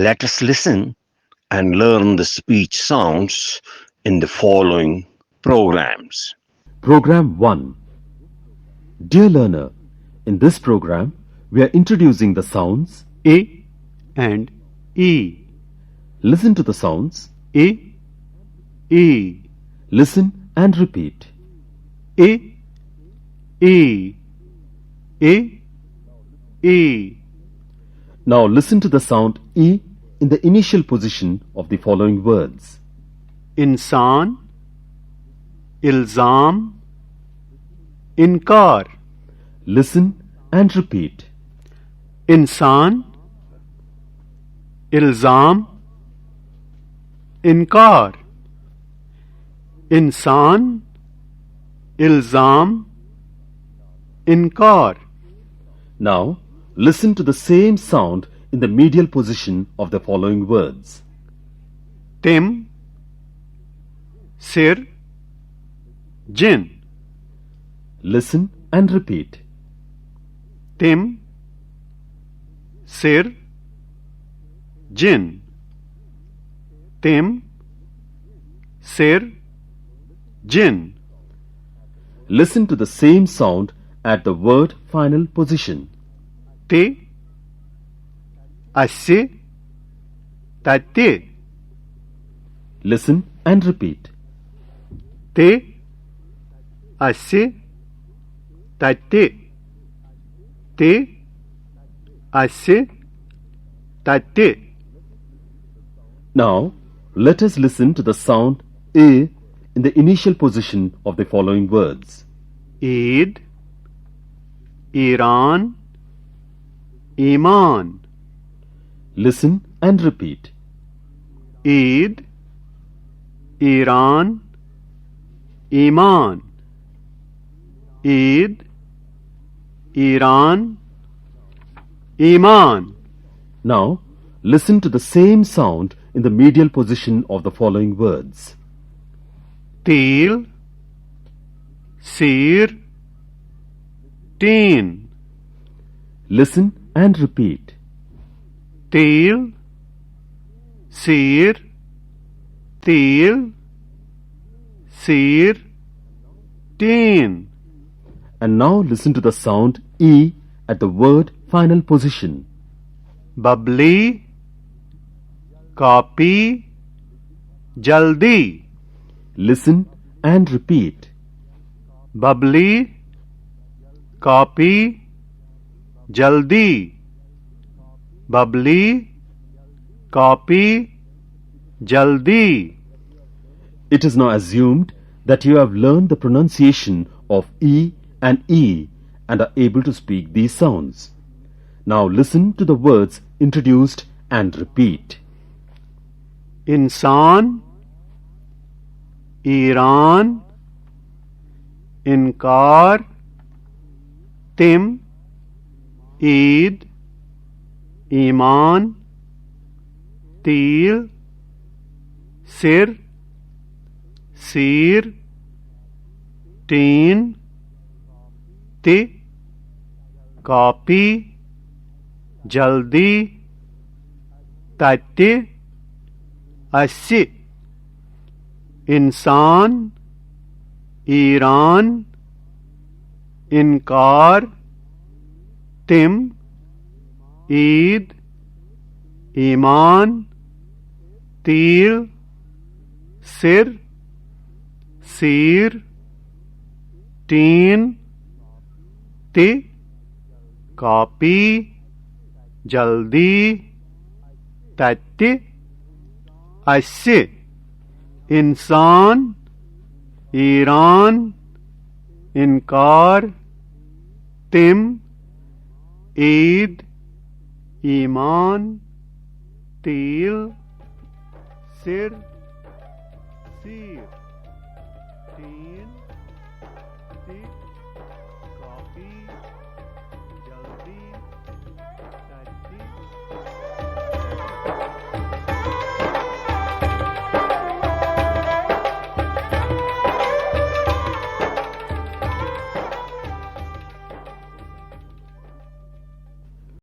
Let us listen and learn the speech sounds in the following programs. Program 1. Dear learner, in this program, we are introducing the sounds. A and E. Listen to the sounds. A, E. Listen and repeat. A, E. A, E. Now listen to the sound E in the initial position of the following words. इंसान, इल्जाम, इनकार. Listen and repeat. इंसान, इल्जाम, इनकार. इंसान, इल्जाम, इनकार. Now listen to the same sound in the medial position of the following words. तिम, सिर, जिन. Listen and repeat. तिम, सिर, जिन. तिम, सिर, जिन. Listen to the same sound at the word final position. Te, asse, tate. Listen and repeat. Te, asse, tate. Te, asse, tate. Now let us listen to the sound A in the initial position of the following words. Eid, Iran, Iman. Listen and repeat. Eid, Iran, Iman. Eid, Iran, Iman. Now listen to the same sound in the medial position of the following words. Til, Sir, Teen. Listen and repeat. Til, Sir, Til, Sir, Teen. And now listen to the sound E at the word final position. Bubbly, copy, jaldi. Listen and repeat. Bubbly, copy, jaldi. Bubbly, copy, jaldi. It is now assumed that you have learned the pronunciation of E and E and are able to speak these sounds. Now listen to the words introduced and repeat. इंसान, Iran, इनकार, तिम, ईद, ईमान, तील, सिर, सीर, tin, ति, copy, जल्दी, तत्ति, अस्सी. इंसान, Iran, इनकार, तिम, ईद, ईमान, तील, सिर, सीर, टीन, ति, कॉपी, जल्दी, तत्ति, अस्सी. इंसान, ईरान, इनकार, तिम, ईद, ईमान, तील, सिर, सीर, तीन, ति,